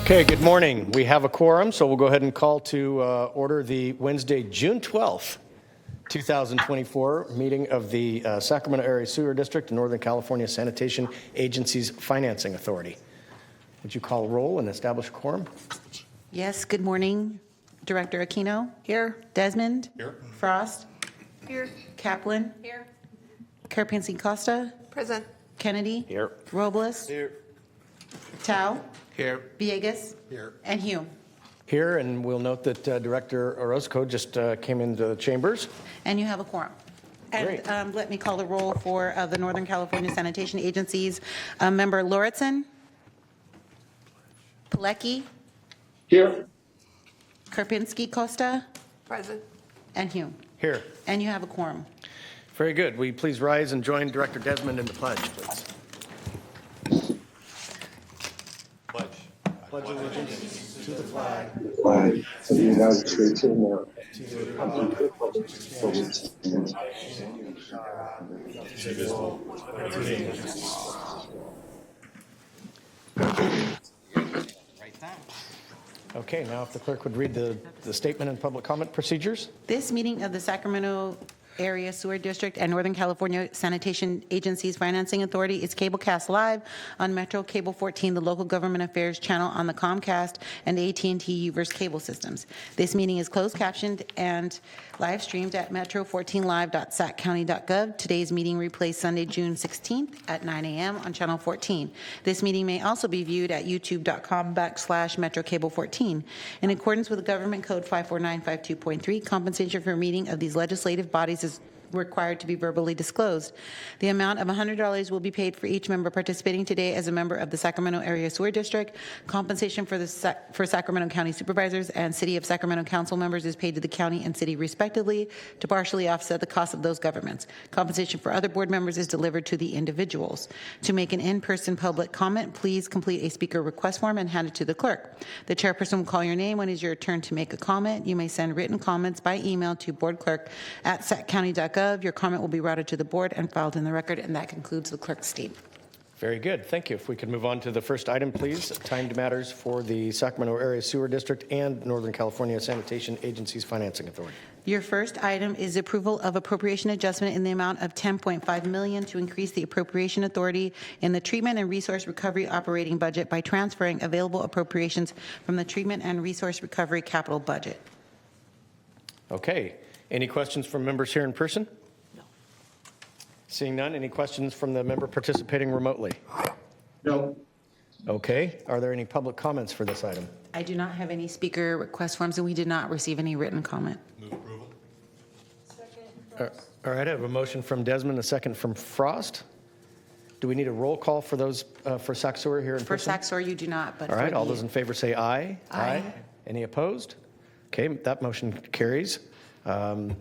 Okay, good morning. We have a quorum, so we'll go ahead and call to order the Wednesday, June 12th, 2024 meeting of the Sacramento Area Sewer District and Northern California Sanitation Agency's Financing Authority. Would you call roll and establish a quorum? Yes, good morning. Director Aquino? Here. Desmond? Here. Frost? Here. Kaplan? Here. Karpinski Costa? Present. Kennedy? Here. Robles? Here. Tao? Here. Villegas? Here. And Hume. Here, and we'll note that Director Orozco just came into the chambers. And you have a quorum. Great. And let me call the roll for the Northern California Sanitation Agencies. Member Lauritsen? Pilecki? Here. Karpinski Costa? Present. And Hume. Here. And you have a quorum. Very good. Will you please rise and join Director Desmond in the pledge, please? Pledge allegiance to the flag Flag of the United States of America. Okay, now if the clerk would read the statement and public comment procedures. This meeting of the Sacramento Area Sewer District and Northern California Sanitation Agency's Financing Authority is cablecast live on Metro Cable 14, the local government affairs channel on the Comcast and AT&T Uverse cable systems. This meeting is closed captioned and live streamed at metro14live.saccounty.gov. Today's meeting replays Sunday, June 16th at 9 a.m. on channel 14. This meeting may also be viewed at youtube.com/metrocable14. In accordance with Government Code 54952.3, compensation for a meeting of these legislative bodies is required to be verbally disclosed. The amount of $100 will be paid for each member participating today as a member of the Sacramento Area Sewer District. Compensation for Sacramento County Supervisors and City of Sacramento Council members is paid to the county and city respectively to partially offset the cost of those governments. Compensation for other board members is delivered to the individuals. To make an in-person public comment, please complete a speaker request form and hand it to the clerk. The chairperson will call your name when it is your turn to make a comment. You may send written comments by email to boardclerk@saccounty.gov. Your comment will be routed to the board and filed in the record, and that concludes the clerk's statement. Very good. Thank you. If we could move on to the first item, please. Timed matters for the Sacramento Area Sewer District and Northern California Sanitation Agency's Financing Authority. Your first item is approval of appropriation adjustment in the amount of $10.5 million to increase the appropriation authority in the treatment and resource recovery operating budget by transferring available appropriations from the treatment and resource recovery capital budget. Okay. Any questions from members here in person? No. Seeing none, any questions from the member participating remotely? No. Okay. Are there any public comments for this item? I do not have any speaker request forms, and we did not receive any written comment. Move approval. All right. I have a motion from Desmond, a second from Frost. Do we need a roll call for those for SacSewer here in For person? SacSewer, you do not. But All right. for All the- those in favor say aye. Aye. Any opposed? Okay. That motion carries. Do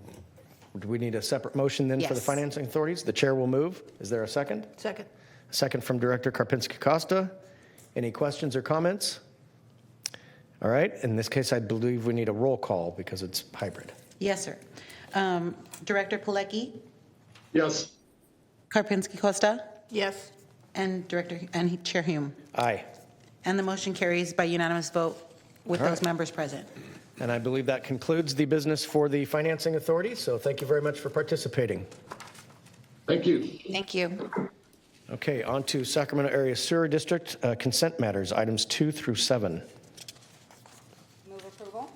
we need a separate motion then for the Yes. financing authorities? The chair will move. Is there a second? Second. A second from Director Karpinski Costa. Any questions or comments? All right. In this case, I believe we need a roll call because it's hybrid. Yes, sir. Director Pilecki, Yes. Karpinski Costa, Yes. and Chair Hume. Aye. And the motion carries by unanimous vote with All those right. members present. And I believe that concludes the business for the financing authority. So thank you very much for participating. Thank you. Thank you. Okay, on to Sacramento Area Sewer District consent matters, items 2 through 7. Move approval.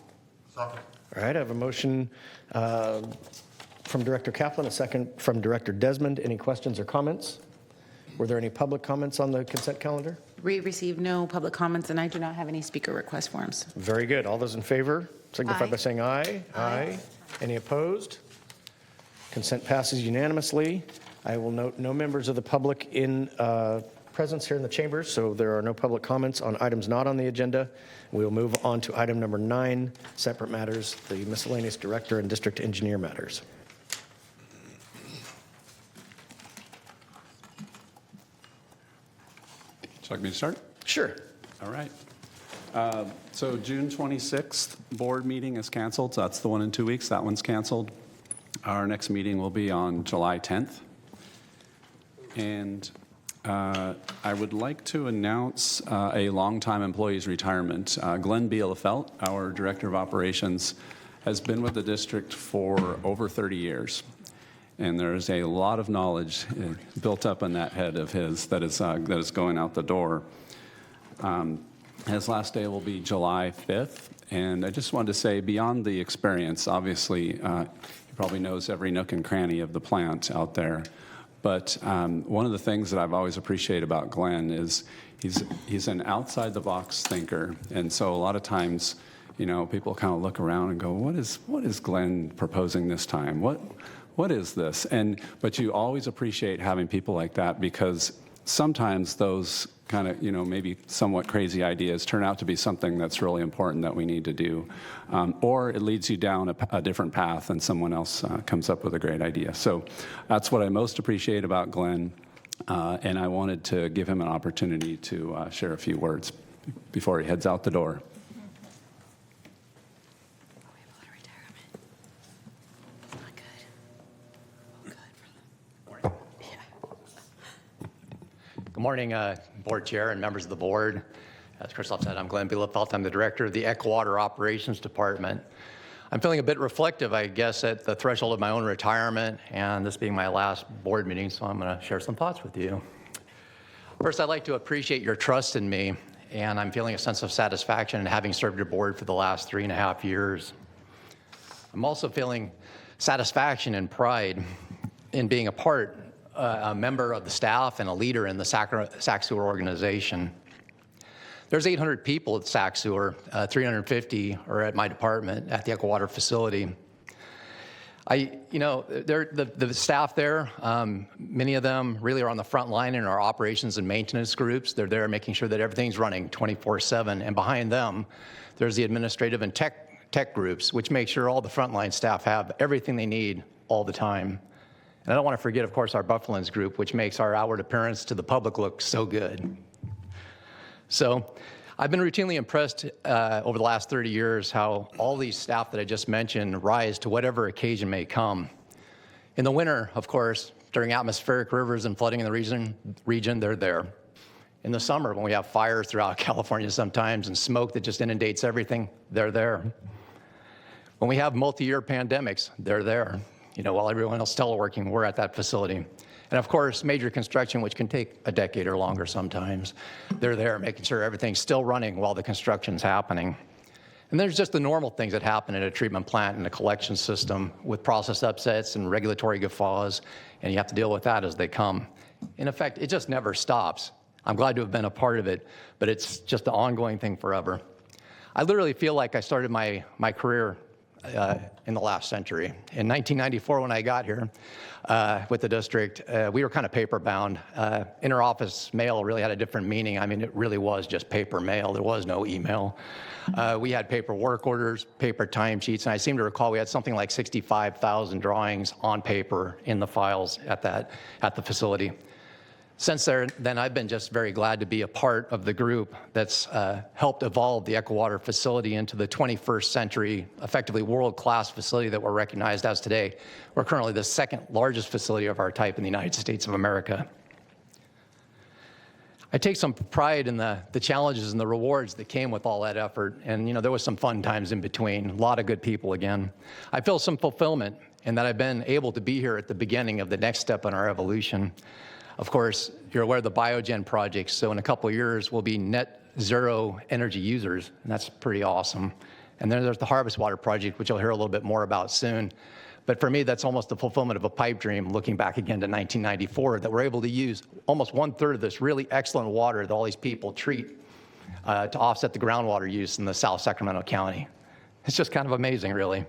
All right, I have a motion from Director Kaplan, a second from Director Desmond. Any questions or comments? Were there any public comments on the consent calendar? We received no public comments, and I do not have any speaker request forms. Very good. All those in favor signify Aye. by saying aye. Aye. Any opposed? Consent passes unanimously. I will note no members of the public in presence here in the chambers, so there are no public comments on items not on the agenda. We will move on to item number 9, separate matters, the miscellaneous director and district engineer matters. Would you like me to start? Sure. All right. So June 26th, board meeting is canceled. So that's the one in 2 weeks. That one's canceled. Our next meeting will be on July 10th. And I would like to announce a longtime employee's retirement. Glenn Bielefeld, our Director of Operations, has been with the district for over 30 years. And there's a lot of knowledge built up in that head of his that is going out the door. His last day will be July 5th. And I just wanted to say, beyond the experience, obviously, he probably knows every nook and cranny of the plant out there. But one of the things that I've always appreciated about Glenn is he's an outside-the-box thinker. And so a lot of times, you know, people kind of look around and go, what is Glenn proposing this time? What is this? But you always appreciate having people like that, because sometimes those kind of, you know, maybe somewhat crazy ideas turn out to be something that's really important that we need to do. Or it leads you down a different path and someone else comes up with a great idea. So that's what I most appreciate about Glenn. And I wanted to give him an opportunity to share a few words before he heads out the door. Good morning, Board Chair and members of the board. As Christoph said, I'm Glenn Bielefeld. I'm the Director of the Eckwater Operations Department. I'm feeling a bit reflective, I guess, at the threshold of my own retirement, and this being my last board meeting, so I'm going to share some thoughts with you. First, I'd like to appreciate your trust in me, and I'm feeling a sense of satisfaction in having served your board for the last 3.5 years. I'm also feeling satisfaction and pride in being a member of the staff and a leader in the SacSewer organization. There's 800 people at SacSewer, 350 are at my department at the Eckwater facility. The staff there, many of them really are on the front line in our operations and maintenance groups. They're there making sure that everything's running 24/7, and behind them, there's the administrative and tech groups, which make sure all the frontline staff have everything they need all the time. And I don't want to forget, of course, our Buffalins group, which makes our outward appearance to the public look so good. So I've been routinely impressed over the last 30 years how all these staff that I just mentioned rise to whatever occasion may come. In the winter, of course, during atmospheric rivers and flooding in the region, they're there. In the summer, when we have fires throughout California sometimes and smoke that just inundates everything, they're there. When we have multi-year pandemics, they're there. You know, while everyone else is teleworking, we're at that facility. And of course, major construction, which can take a decade or longer sometimes, they're there making sure everything's still running while the construction's happening. And there's just the normal things that happen in a treatment plant and a collection system with process upsets and regulatory guffaws, and you have to deal with that as they come. In effect, it just never stops. I'm glad to have been a part of it, but it's just an ongoing thing forever. I literally feel like I started my career in the last century. In 1994, when I got here with the district, we were kind of paper bound. Interoffice mail really had a different meaning. I mean, it really was just paper mail. There was no email. We had paper work orders, paper timesheets, and I seem to recall we had something like 65,000 drawings on paper in the files at the facility. Since then, I've been just very glad to be a part of the group that's helped evolve the Eckwater facility into the 21st century, effectively world-class facility that we're recognized as today. We're currently the second largest facility of our type in the United States of America. I take some pride in the challenges and the rewards that came with all that effort. And, you know, there was some fun times in between, a lot of good people again. I feel some fulfillment in that I've been able to be here at the beginning of the next step in our evolution. Of course, you're aware of the Biogen project, so in a couple of years, we'll be net zero energy users, and that's pretty awesome. And then there's the Harvest Water project, which you'll hear a little bit more about soon. But for me, that's almost the fulfillment of a pipe dream, looking back again to 1994, that we're able to use almost 1/3 of this really excellent water that all these people treat to offset the groundwater use in the South Sacramento County. It's just kind of amazing, really.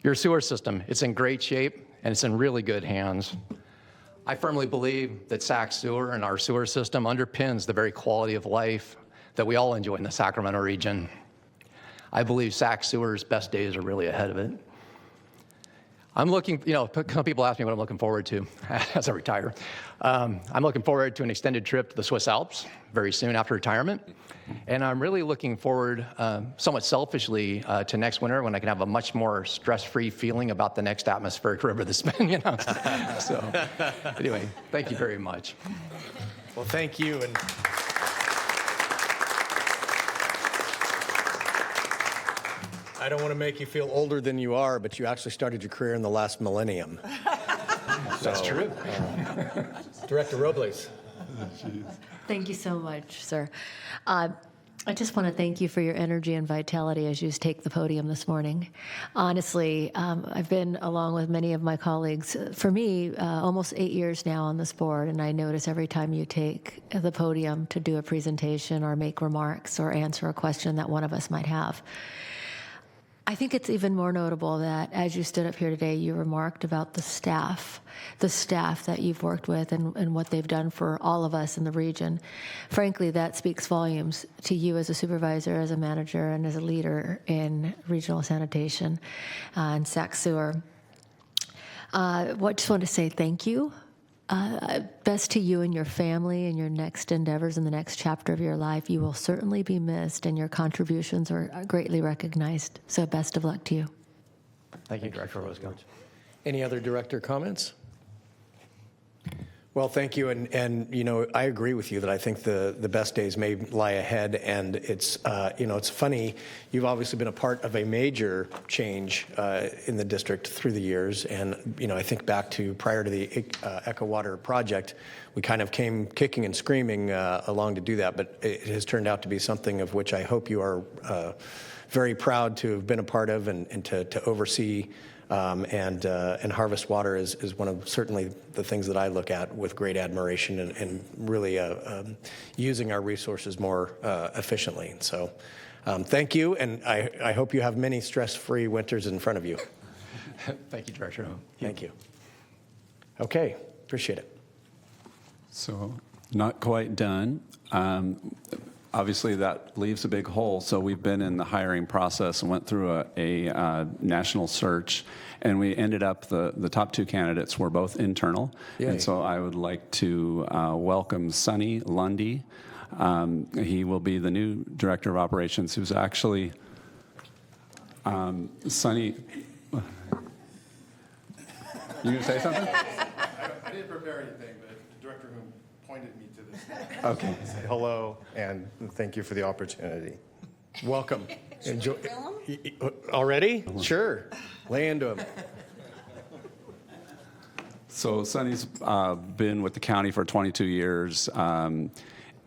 Your sewer system, it's in great shape, and it's in really good hands. I firmly believe that SacSewer and our sewer system underpins the very quality of life that we all enjoy in the Sacramento region. I believe SacSewer's best days are really ahead of it. I'm looking, some people ask me what I'm looking forward to as I retire. I'm looking forward to an extended trip to the Swiss Alps very soon after retirement. And I'm really looking forward, somewhat selfishly, to next winter when I can have a much more stress-free feeling about the next atmospheric river that's been, So anyway, thank you very much. Well, thank you. And I don't want to make you feel older than you are, but you actually started your career in the last millennium. That's true. Director Robles. Thank you so much, sir. I just want to thank you for your energy and vitality as you take the podium this morning. Honestly, I've been, along with many of my colleagues, for me, almost 8 years now on this board, and I notice every time you take the podium to do a presentation or make remarks or answer a question that one of us might have. I think it's even more notable that as you stood up here today, you remarked about the staff that you've worked with and what they've done for all of us in the region. Frankly, that speaks volumes to you as a supervisor, as a manager, and as a leader in regional sanitation and SacSewer. Just want to say thank you. Best to you and your family and your next endeavors in the next chapter of your life. You will certainly be missed, and your contributions are greatly recognized. So best of luck to you. Thank you, Director Roscoe. Any other director comments? Well, thank you, and I agree with you that I think the best days may lie ahead, and it's it's funny. You've obviously been a part of a major change in the district through the years, and I think back to prior to the Echo Water project, we kind of came kicking and screaming along to do that, but it has turned out to be something of which I hope you are very proud to have been a part of and to oversee. And Harvest Water is one of certainly the things that I look at with great admiration and really using our resources more efficiently. So thank you, and I hope you have many stress-free winters in front of you. Thank you, Director. Thank you. Okay, appreciate it. So, not quite done. Obviously, that leaves a big hole. So we've been in the hiring process and went through a national search, and we ended up the top two candidates were both internal. Yay. And so I would like to welcome Sonny Lundy. He will be the new director of operations. Who's actually Sonny. You gonna say something? I didn't prepare anything, but the director who pointed me to this. Okay. Say hello and thank you for the opportunity. Welcome. Enjoy. Already? Sure. Lay into him. So Sonny's been with the county for 22 years. He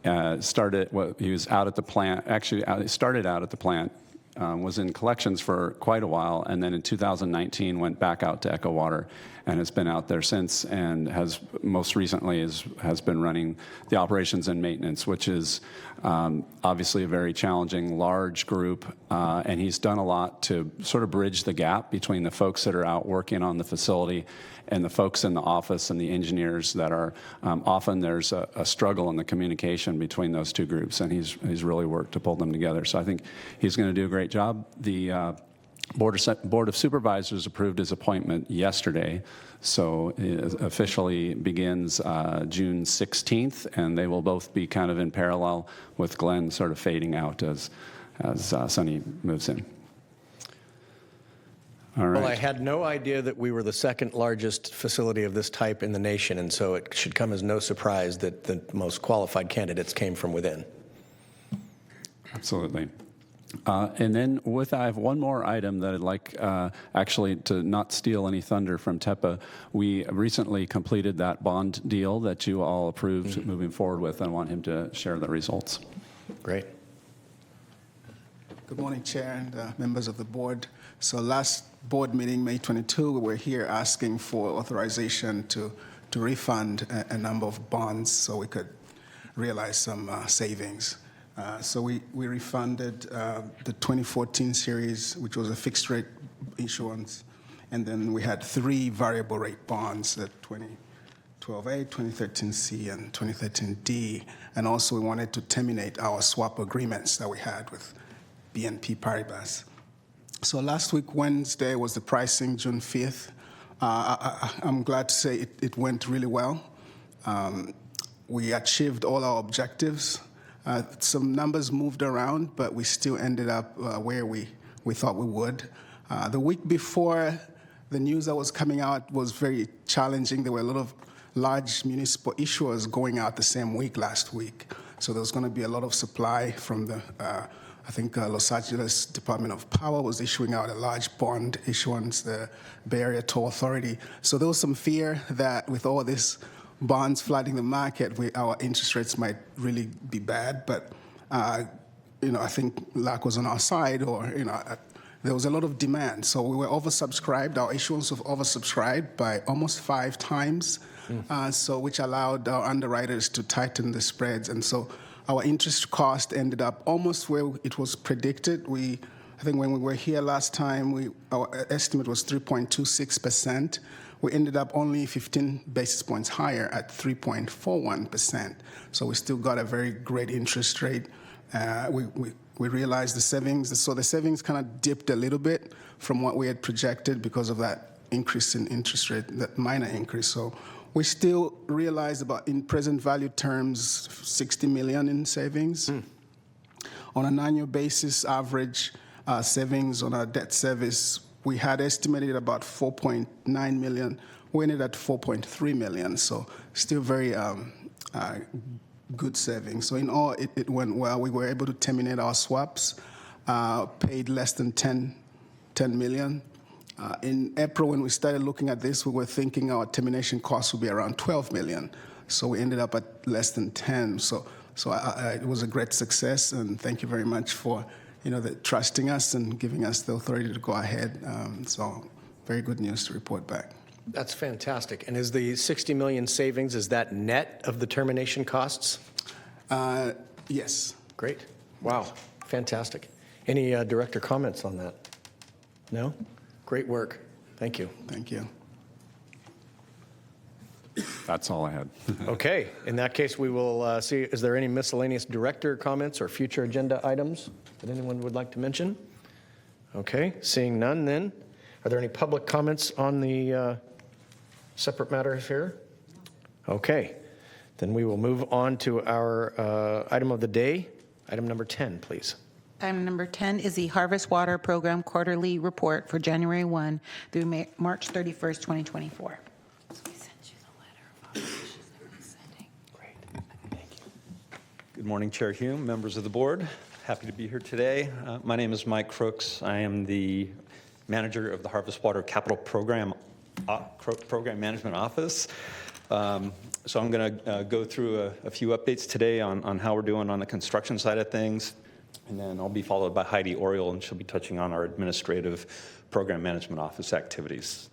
was out at the plant. Actually, he started out at the plant. Was in collections for quite a while, and then in 2019 went back out to Echo Water, and has been out there since, and has most recently has been running the operations and maintenance, which is obviously a very challenging, large group, and he's done a lot to sort of bridge the gap between the folks that are out working on the facility and the folks in the office and the engineers that are often there's a struggle in the communication between those two groups, and he's really worked to pull them together. So I think he's going to do a great job. The Board of Supervisors approved his appointment yesterday, so it officially begins June 16th, and they will both be kind of in parallel with Glenn sort of fading out as Sonny moves in. All right. Well, I had no idea that we were the second largest facility of this type in the nation, and so it should come as no surprise that the most qualified candidates came from within. Absolutely. And then I have one more item that I'd like actually to not steal any thunder from TEPA. We recently completed that bond deal that you all approved moving forward with. I want him to share the results. Great. Good morning, Chair and members of the board. So last board meeting, May 22, we were here asking for authorization to refund a number of bonds so we could realize some savings. So we refunded the 2014 series, which was a fixed rate issuance, and then we had 3 variable rate bonds, the 2012A, 2013C, and 2013D. And also we wanted to terminate our swap agreements that we had with BNP Paribas. So last week, Wednesday, was the pricing, June 5th, I'm glad to say it went really well. We achieved all our objectives. Some numbers moved around, but we still ended up where we thought we would. The week before, the news that was coming out was very challenging. There were a lot of large municipal issuers going out the same week last week. So there was going to be a lot of supply from the, I think Los Angeles Department of Power was issuing out a large bond issuance, the Bay Area Toll Authority. So there was some fear that with all this bonds flooding the market, our interest rates might really be bad. But, I think luck was on our side, or, there was a lot of demand. So we were oversubscribed. Our issuance was oversubscribed by almost 5 times, which allowed our underwriters to tighten the spreads. And so our interest cost ended up almost where it was predicted. I think when we were here last time, our estimate was 3.26%. We ended up only 15 basis points higher at 3.41%. So we still got a very great interest rate. We realized the savings. So the savings kind of dipped a little bit from what we had projected because of that increase in interest rate, that minor increase. So we still realized about, in present value terms, $60 million in savings. On an annual basis, average savings on our debt service, we had estimated about $4.9 million. We ended at $4.3 million. So still very good savings. So in all, it went well. We were able to terminate our swaps, paid less than $10 million. In April, when we started looking at this, we were thinking our termination costs would be around $12 million. So we ended up at less than 10. So it was a great success, and thank you very much for trusting us and giving us the authority to go ahead. So very good news to report back. That's fantastic. And is the $60 million savings, is that net of the termination costs? Yes. Great. Wow. Fantastic. Any director comments on that? No? Great work. Thank you. Thank you. That's all I had. Okay. In that case, we will see, is there any miscellaneous director comments or future agenda items that anyone would like to mention? Okay. Seeing none then, are there any public comments on the separate matters here? Okay. Then we will move on to our item of the day. Item number 10, please. Item number 10 is the Harvest Water Program Quarterly Report for January 1 through March 31st, 2024. We sent you the letter of operations that we're sending. Great. Thank you. Good morning, Chair Hume, members of the board. Happy to be here today. My name is Mike Crooks. I am the manager of the Harvest Water Capital Program Management Office. So I'm going to go through a few updates today on how we're doing on the construction side of things, and then I'll be followed by Heidi Oriole, and she'll be touching on our administrative program management office activities.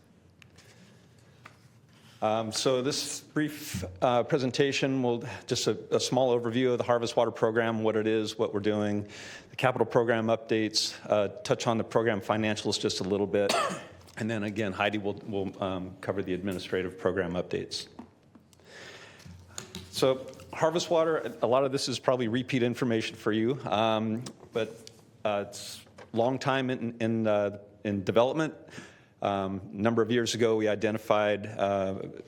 So this brief presentation will just a small overview of the Harvest Water Program, what it is, what we're doing, the capital program updates, touch on the program financials just a little bit, and then again, Heidi will cover the administrative program updates. So Harvest Water, a lot of this is probably repeat information for you, but it's a long time in development. Number of years ago, we identified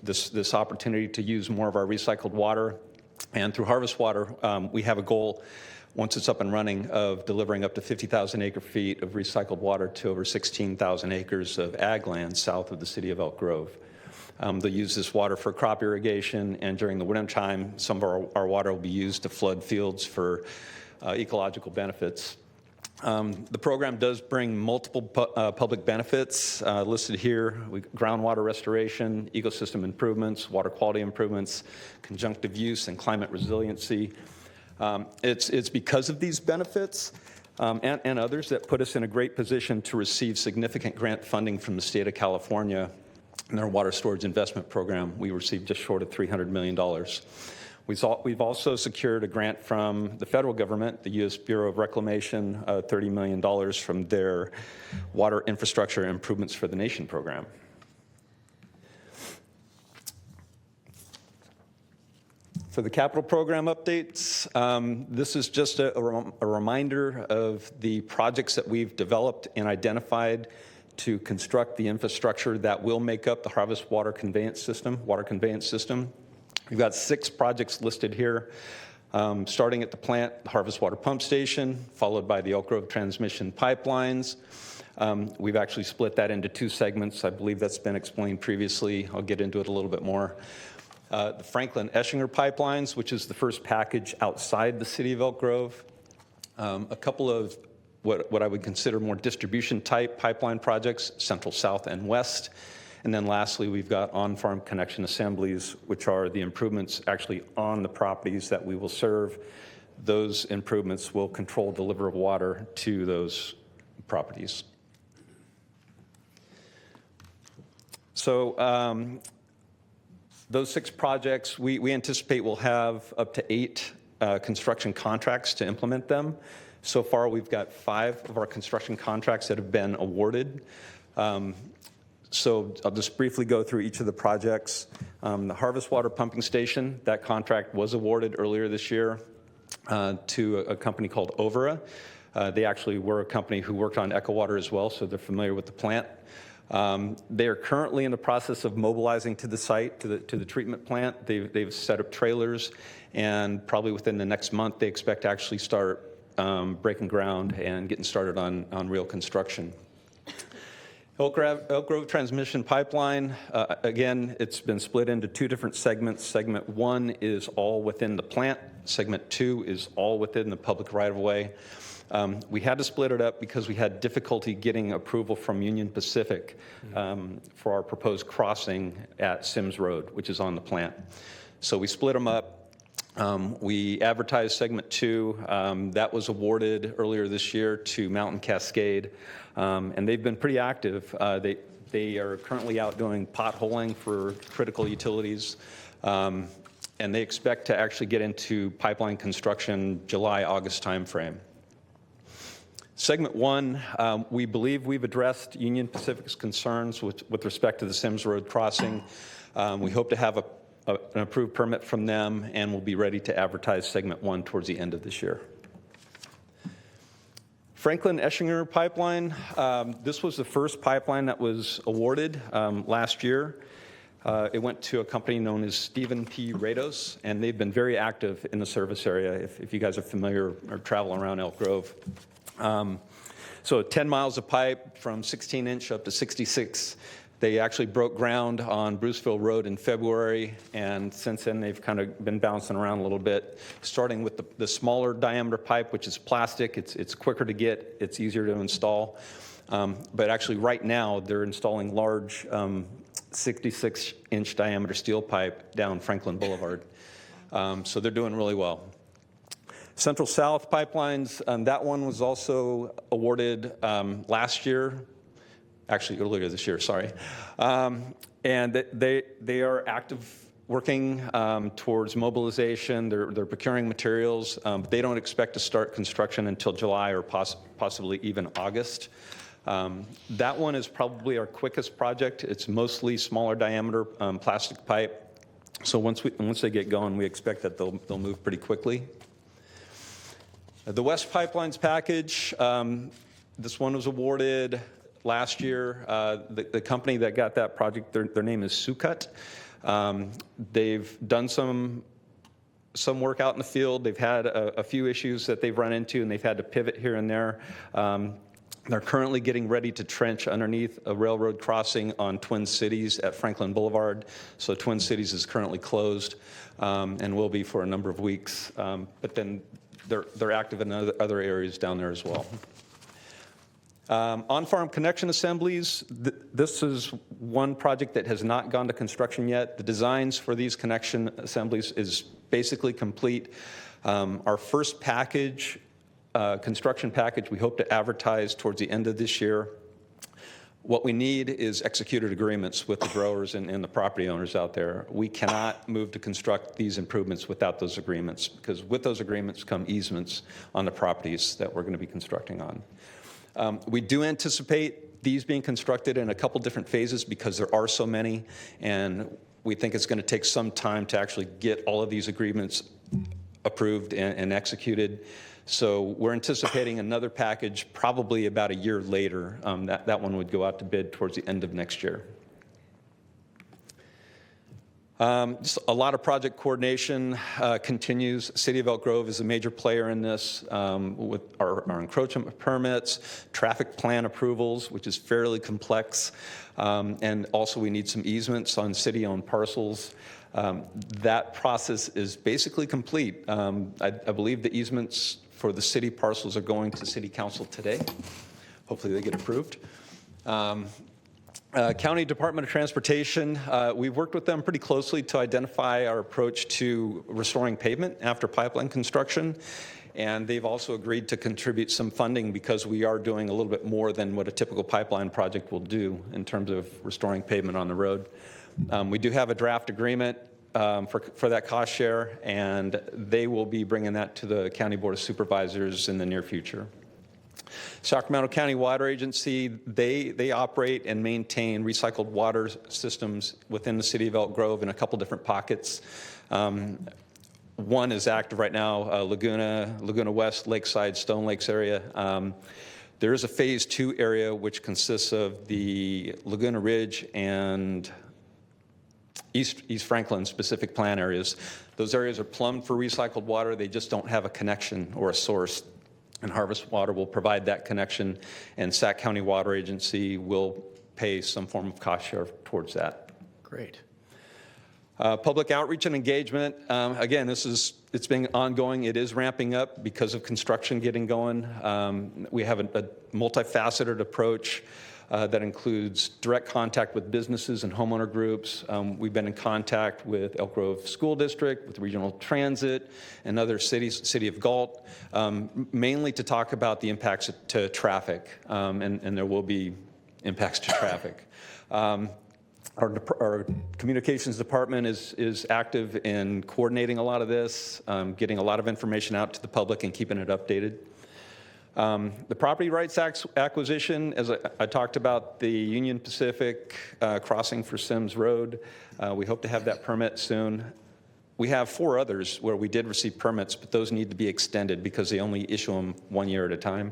this opportunity to use more of our recycled water, and through Harvest Water, we have a goal, once it's up and running, of delivering up to 50,000 acre-feet of recycled water to over 16,000 acres of ag land south of the city of Elk Grove. They'll use this water for crop irrigation, and during the winter time, some of our water will be used to flood fields for ecological benefits. The program does bring multiple public benefits listed here: groundwater restoration, ecosystem improvements, water quality improvements, conjunctive use, and climate resiliency. It's because of these benefits and others that put us in a great position to receive significant grant funding from the state of California. In our water storage investment program, we received just short of $300 million. We've also secured a grant from the federal government, the U.S. Bureau of Reclamation, $30 million from their Water Infrastructure Improvements for the Nation program. For the capital program updates, this is just a reminder of the projects that we've developed and identified to construct the infrastructure that will make up the harvest water conveyance system, We've got 6 projects listed here, starting at the plant, the harvest water pump station, followed by the Elk Grove transmission pipelines. We've actually split that into 2 segments. I believe that's been explained previously. I'll get into it a little bit more. The Franklin-Eschinger pipelines, which is the first package outside the city of Elk Grove. A couple of what I would consider more distribution-type pipeline projects, Central, South, and West. And then lastly, we've got on-farm connection assemblies, which are the improvements actually on the properties that we will serve. Those improvements will control delivery of water to those properties. So those 6 projects, we anticipate will have up to 8 construction contracts to implement them. So far, we've got 5 of our construction contracts that have been awarded. So I'll just briefly go through each of the projects. The harvest water pumping station, that contract was awarded earlier this year to a company called Overa. They actually were a company who worked on EcoWater as well, so they're familiar with the plant. They are currently in the process of mobilizing to the site, to the treatment plant. They've set up trailers, and probably within the next month, they expect to actually start breaking ground and getting started on real construction. Elk Grove transmission pipeline, again, it's been split into 2 different segments. Segment 1 is all within the plant. Segment 2 is all within the public right-of-way. We had to split it up because we had difficulty getting approval from Union Pacific for our proposed crossing at Sims Road, which is on the plant. So we split them up. We advertised segment 2. That was awarded earlier this year to Mountain Cascade, and they've been pretty active. They are currently out doing potholing for critical utilities, and they expect to actually get into pipeline construction July-August timeframe. Segment 1, we believe we've addressed Union Pacific's concerns with respect to the Sims Road crossing. We hope to have an approved permit from them, and we'll be ready to advertise segment 1 towards the end of this year. Franklin-Eschinger pipeline, this was the first pipeline that was awarded last year. It went to a company known as Stephen P. Rados, and they've been very active in the service area, if you guys are familiar or travel around Elk Grove. So 10 miles of pipe from 16-inch up to 66. They actually broke ground on Bruceville Road in February, and since then they've kind of been bouncing around a little bit, starting with the smaller diameter pipe, which is plastic. It's quicker to get, it's easier to install. But actually right now they're installing large 66-inch diameter steel pipe down Franklin Boulevard. So they're doing really well. Central South pipelines, that one was also awarded last year. Actually, earlier this year, sorry. And they are active working towards mobilization. They're procuring materials. But they don't expect to start construction until July or possibly even August. That one is probably our quickest project. It's mostly smaller diameter plastic pipe. So once they get going, we expect that they'll move pretty quickly. The West Pipelines package, this one was awarded last year. The company that got that project, their name is Sucut. They've done some work out in the field. They've had a few issues that they've run into, and they've had to pivot here and there. They're currently getting ready to trench underneath a railroad crossing on Twin Cities at Franklin Boulevard. So Twin Cities is currently closed and will be for a number of weeks. But then they're active in other areas down there as well. On-farm connection assemblies, this is one project that has not gone to construction yet. The designs for these connection assemblies is basically complete. Our first package, construction package, we hope to advertise towards the end of this year. What we need is executed agreements with the growers and the property owners out there. We cannot move to construct these improvements without those agreements, because with those agreements come easements on the properties that we're going to be constructing on. We do anticipate these being constructed in a couple different phases because there are so many, and we think it's going to take some time to actually get all of these agreements approved and executed. So we're anticipating another package probably about a year later. That one would go out to bid towards the end of next year. Just a lot of project coordination continues. City of Elk Grove is a major player in this with our encroachment permits, traffic plan approvals, which is fairly complex, and also we need some easements on city-owned parcels. That process is basically complete. I believe the easements for the city parcels are going to City Council today. Hopefully they get approved. County Department of Transportation, we've worked with them pretty closely to identify our approach to restoring pavement after pipeline construction, and they've also agreed to contribute some funding because we are doing a little bit more than what a typical pipeline project will do in terms of restoring pavement on the road. We do have a draft agreement for that cost share, and they will be bringing that to the County Board of Supervisors in the near future. Sacramento County Water Agency, they operate and maintain recycled water systems within the city of Elk Grove in a couple different pockets. One is active right now, Laguna West, Lakeside, Stone Lakes area. There is a phase 2 area which consists of the Laguna Ridge and East Franklin specific plan areas. Those areas are plumbed for recycled water. They just don't have a connection or a source. And Harvest Water will provide that connection, and Sac County Water Agency will pay some form of cost share towards that. Great. Public outreach and engagement. Again, it's been ongoing. It is ramping up because of construction getting going. We have a multifaceted approach that includes direct contact with businesses and homeowner groups. We've been in contact with Elk Grove School District, with Regional Transit, and other cities, City of Galt, mainly to talk about the impacts to traffic, and there will be impacts to traffic. Our communications department is active in coordinating a lot of this, getting a lot of information out to the public and keeping it updated. The property rights acquisition, as I talked about the Union Pacific crossing for Sims Road, we hope to have that permit soon. We have 4 others where we did receive permits, but those need to be extended because they only issue them 1 year at a time.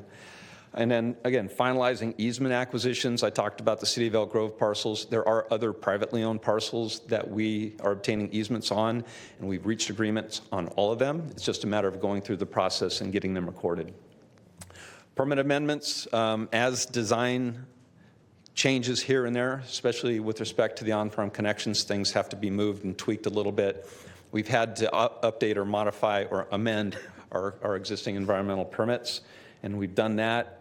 And then, again, finalizing easement acquisitions. I talked about the City of Elk Grove parcels. There are other privately owned parcels that we are obtaining easements on, and we've reached agreements on all of them. It's just a matter of going through the process and getting them recorded. Permit amendments, as design changes here and there, especially with respect to the on-farm connections, things have to be moved and tweaked a little bit. We've had to update or modify or amend our existing environmental permits, and we've done that.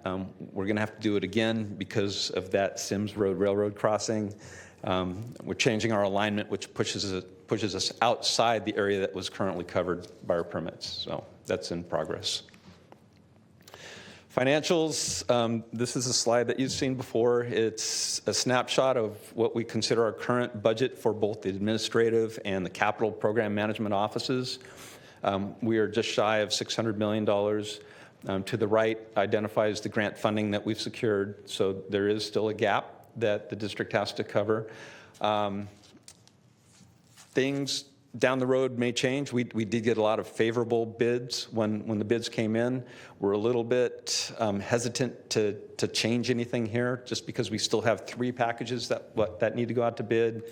We're going to have to do it again because of that Sims Road Railroad crossing. We're changing our alignment, which pushes us outside the area that was currently covered by our permits. So that's in progress. Financials, this is a slide that you've seen before. It's a snapshot of what we consider our current budget for both the administrative and the capital program management offices. We are just shy of $600 million. To the right identifies the grant funding that we've secured, so there is still a gap that the district has to cover. Things down the road may change. We did get a lot of favorable bids when the bids came in. We're a little bit hesitant to change anything here just because we still have 3 packages that need to go out to bid.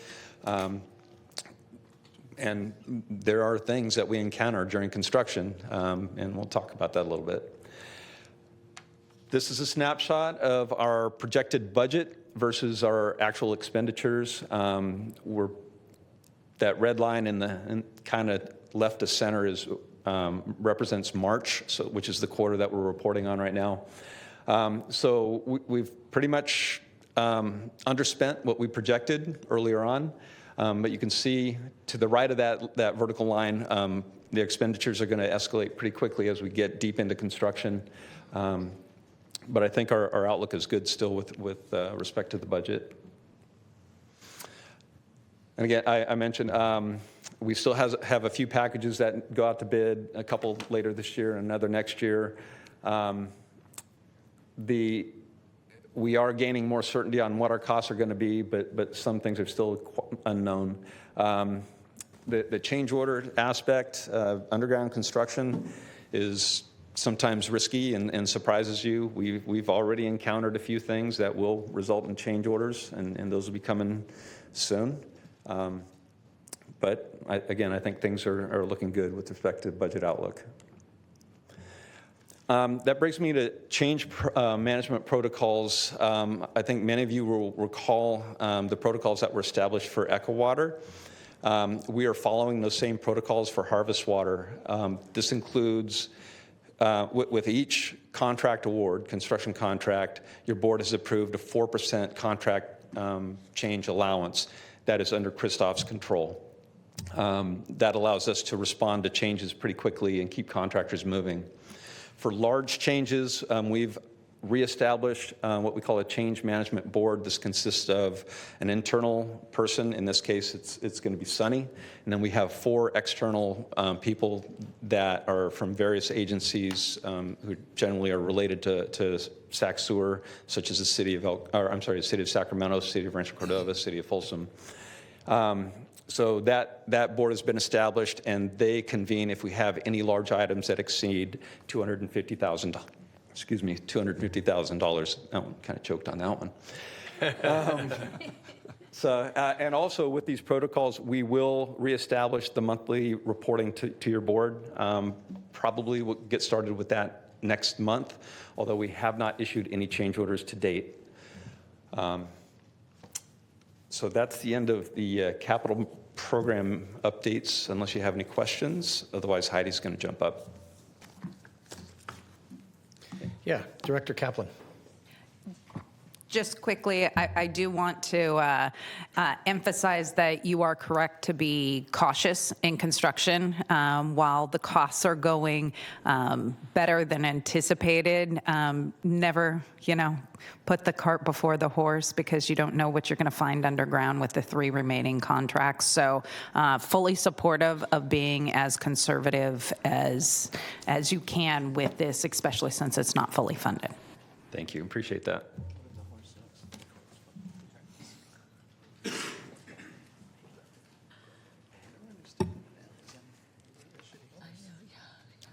And there are things that we encounter during construction, and we'll talk about that a little bit. This is a snapshot of our projected budget versus our actual expenditures. That red line in kind of left to center represents March, which is the quarter that we're reporting on right now. So we've pretty much underspent what we projected earlier on, but you can see to the right of that vertical line, the expenditures are going to escalate pretty quickly as we get deep into construction. But I think our outlook is good still with respect to the budget. And again, I mentioned we still have a few packages that go out to bid, a couple later this year and another next year. We are gaining more certainty on what our costs are going to be, but some things are still unknown. The change order aspect, underground construction is sometimes risky and surprises you. We've already encountered a few things that will result in change orders, and those will be coming soon. But again, I think things are looking good with respect to budget outlook. That brings me to change management protocols. I think many of you will recall the protocols that were established for EcoWater. We are following those same protocols for harvest water. This includes, with each contract award, construction contract, your board has approved a 4% contract change allowance that is under Christoph's control. That allows us to respond to changes pretty quickly and keep contractors moving. For large changes, we've reestablished what we call a change management board. This consists of an internal person. In this case, it's going to be Sunny. And then we have 4 external people that are from various agencies who generally are related to SacSewer, such as the city of Sacramento, city of Rancho Cordova, city of Folsom. So that board has been established, and they convene if we have any large items that exceed $250,000. Excuse me, $250,000. Oh, kind of choked on that one. And also with these protocols, we will reestablish the monthly reporting to your board. Probably we'll get started with that next month, although we have not issued any change orders to date. So that's the end of the capital program updates, unless you have any questions. Otherwise, Heidi's going to jump up. Yeah, Director Kaplan. Just quickly, I do want to emphasize that you are correct to be cautious in construction. While the costs are going better than anticipated, never, put the cart before the horse, because you don't know what you're going to find underground with the 3 remaining contracts. So fully supportive of being as conservative as you can with this, especially since it's not fully funded. Thank you. Appreciate that.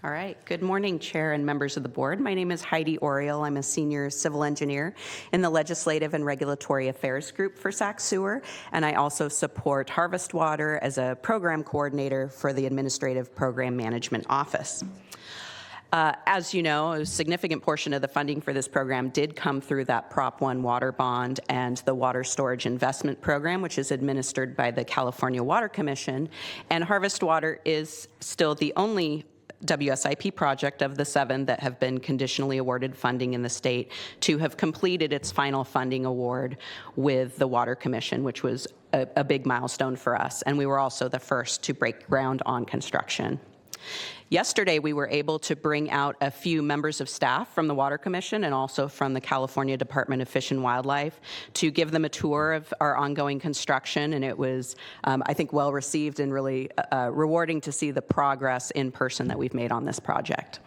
All right. Good morning, Chair and members of the board. My name is Heidi Oriel. I'm a senior civil engineer in the Legislative and Regulatory Affairs Group for SacSewer, and I also support Harvest Water as a program coordinator for the Administrative Program Management Office. As you know, a significant portion of the funding for this program did come through that Prop 1 water bond and the Water Storage Investment Program, which is administered by the California Water Commission. And Harvest Water is still the only WSIP project of the 7 that have been conditionally awarded funding in the state to have completed its final funding award with the Water Commission, which was a big milestone for us. And we were also the first to break ground on construction. Yesterday, we were able to bring out a few members of staff from the Water Commission and also from the California Department of Fish and Wildlife to give them a tour of our ongoing construction, and it was, I think, well received and really rewarding to see the progress in person that we've made on this project.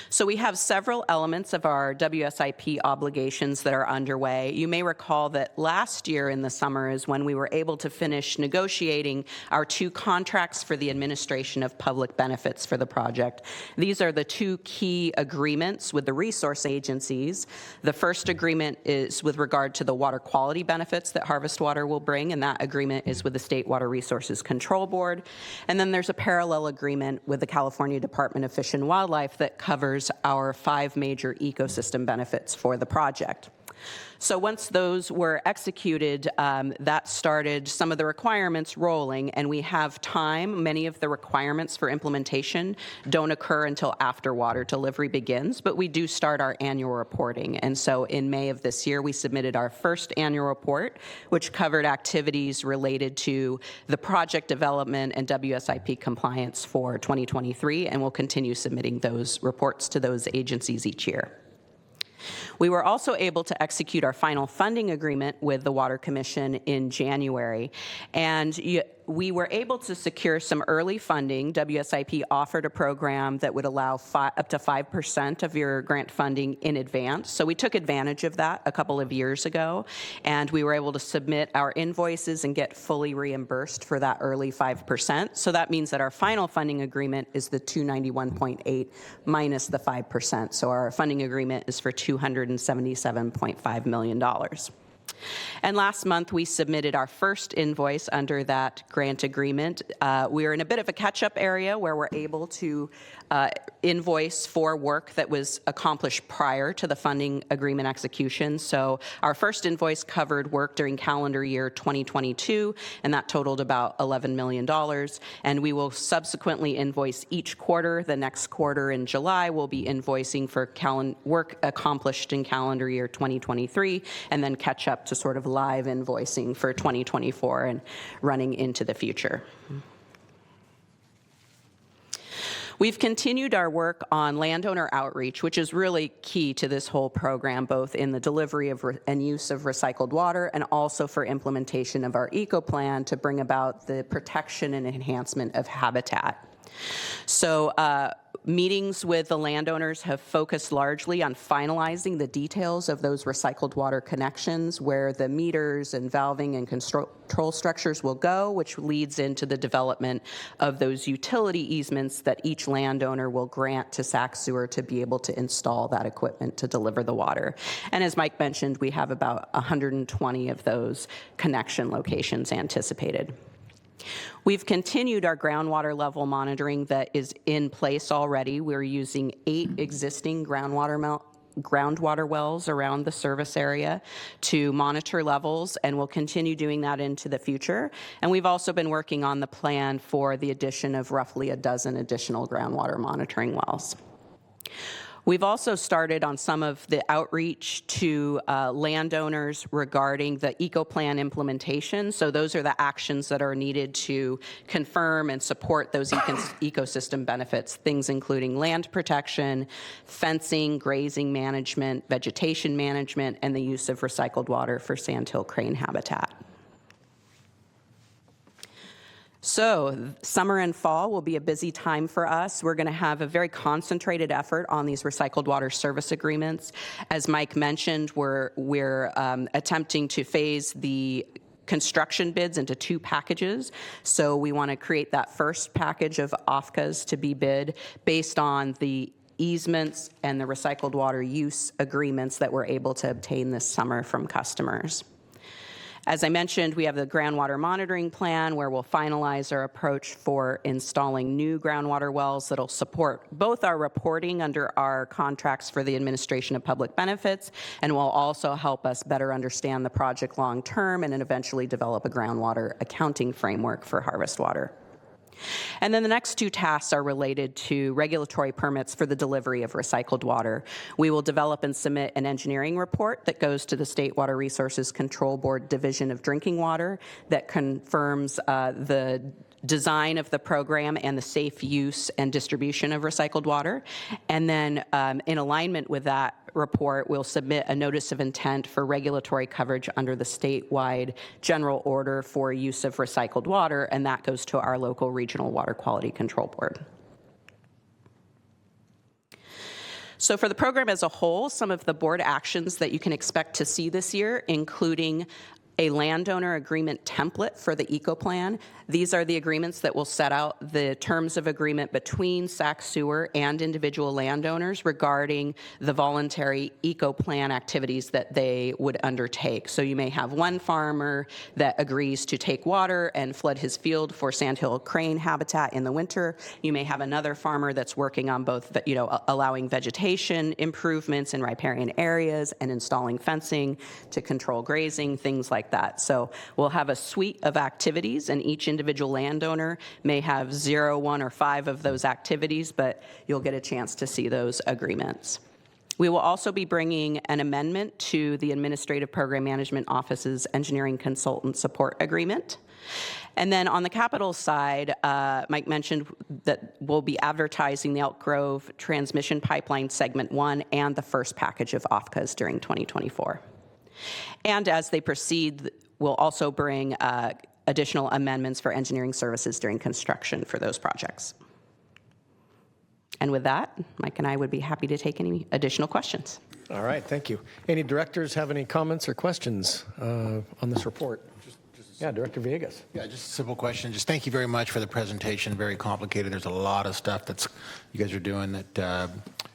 So we have several elements of our WSIP obligations that are underway. You may recall that last year in the summer is when we were able to finish negotiating our 2 contracts for the administration of public benefits for the project. These are the 2 key agreements with the resource agencies. The first agreement is with regard to the water quality benefits that Harvest Water will bring, and that agreement is with the State Water Resources Control Board. And then there's a parallel agreement with the California Department of Fish and Wildlife that covers our 5 major ecosystem benefits for the project. So once those were executed, that started some of the requirements rolling, and we have time. Many of the requirements for implementation don't occur until after water delivery begins, but we do start our annual reporting. And so in May of this year, we submitted our first annual report, which covered activities related to the project development and WSIP compliance for 2023, and we'll continue submitting those reports to those agencies each year. We were also able to execute our final funding agreement with the Water Commission in January. And we were able to secure some early funding, WSIP offered a program that would allow up to 5% of your grant funding in advance. So we took advantage of that a couple of years ago, and we were able to submit our invoices and get fully reimbursed for that early 5%. So that means that our final funding agreement is the 291.8 minus the 5%. So our funding agreement is for $277.5 million. And last month, we submitted our first invoice under that grant agreement. We are in a bit of a catch-up area where we're able to invoice for work that was accomplished prior to the funding agreement execution. So our first invoice covered work during calendar year 2022, and that totaled about $11 million. And we will subsequently invoice each quarter. The next quarter in July, we'll be invoicing for work accomplished in calendar year 2023, and then catch up to sort of live invoicing for 2024 and running into the future. We've continued our work on landowner outreach, which is really key to this whole program, both in the delivery of and use of recycled water and also for implementation of our eco plan to bring about the protection and enhancement of habitat. So meetings with the landowners have focused largely on finalizing the details of those recycled water connections, where the meters and valving and control structures will go, which leads into the development of those utility easements that each landowner will grant to SacSewer to be able to install that equipment to deliver the water. And as Mike mentioned, we have about 120 of those connection locations anticipated. We've continued our groundwater level monitoring that is in place already. We're using 8 existing groundwater wells around the service area to monitor levels, and we'll continue doing that into the future. And we've also been working on the plan for the addition of roughly a dozen additional groundwater monitoring wells. We've also started on some of the outreach to landowners regarding the eco plan implementation. So those are the actions that are needed to confirm and support those ecosystem benefits, things including land protection, fencing, grazing management, vegetation management, and the use of recycled water for sandhill crane habitat. So summer and fall will be a busy time for us. We're going to have a very concentrated effort on these recycled water service agreements. As Mike mentioned, we're attempting to phase the construction bids into 2 packages. So we want to create that first package of OFCAs to be bid based on the easements and the recycled water use agreements that we're able to obtain this summer from customers. As I mentioned, we have the groundwater monitoring plan where we'll finalize our approach for installing new groundwater wells that'll support both our reporting under our contracts for the administration of public benefits, and will also help us better understand the project long term and then eventually develop a groundwater accounting framework for harvest water. And then the next 2 tasks are related to regulatory permits for the delivery of recycled water. We will develop and submit an engineering report that goes to the State Water Resources Control Board Division of Drinking Water that confirms the design of the program and the safe use and distribution of recycled water. And then in alignment with that report, we'll submit a notice of intent for regulatory coverage under the statewide general order for use of recycled water, and that goes to our local regional water quality control board. So for the program as a whole, some of the board actions that you can expect to see this year, including a landowner agreement template for the eco plan. These are the agreements that will set out the terms of agreement between SacSewer and individual landowners regarding the voluntary eco plan activities that they would undertake. So you may have one farmer that agrees to take water and flood his field for sandhill crane habitat in the winter. You may have another farmer that's working on both, allowing vegetation improvements in riparian areas and installing fencing to control grazing, things like that. So we'll have a suite of activities, and each individual landowner may have 0, 1, or 5 of those activities, but you'll get a chance to see those agreements. We will also be bringing an amendment to the Administrative Program Management Office's Engineering Consultant Support Agreement. And then on the capital side, Mike mentioned that we'll be advertising the Elk Grove Transmission Pipeline Segment 1 and the first package of OFCAs during 2024. And as they proceed, we'll also bring additional amendments for engineering services during construction for those projects. And with that, Mike and I would be happy to take any additional questions. All right, thank you. Any directors have any comments or questions on this report? Yeah, Director Villegas. Yeah, just a simple question. Just thank you very much for the presentation. Very complicated. There's a lot of stuff that's you guys are doing that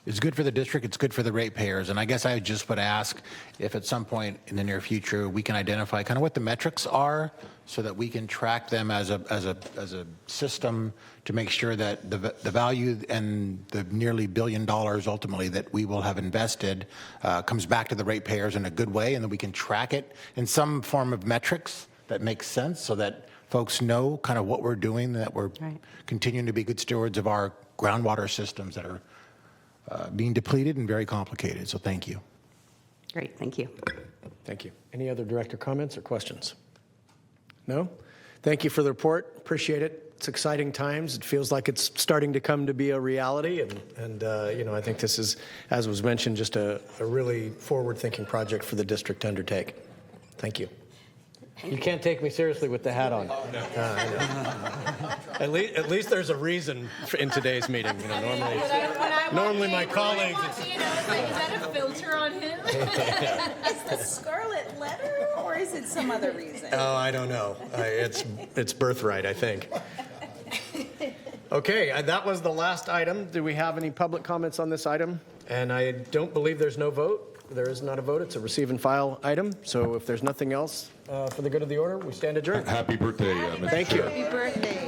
is good for the district. It's good for the ratepayers. And I guess I just would ask if at some point in the near future we can identify kind of what the metrics are so that we can track them as a system to make sure that the value and the nearly $1 billion ultimately that we will have invested comes back to the ratepayers in a good way, and that we can track it in some form of metrics that makes sense so that folks know kind of what we're doing, that we're continuing to be good stewards of our groundwater systems that are being depleted and very complicated. So thank you. Great, thank you. Thank you. Any other director comments or questions? No? Thank you for the report. Appreciate it. It's exciting times. It feels like it's starting to come to be a reality. And I think this is, as was mentioned, just a really forward-thinking project for the district to undertake. Thank you. You can't take me seriously with the hat on. At least there's a reason in today's meeting. Normally my colleagues. Is that a filter on him? Is the scarlet letter, or is it some other reason? Oh, I don't know. It's birthright, I think. Okay, that was the last item. Do we have any public comments on this item? And I don't believe there's no vote. There is not a vote. It's a receive and file item. So if there's nothing else for the good of the order, we stand adjourned. Happy birthday, Mr. Thank you. Happy birthday.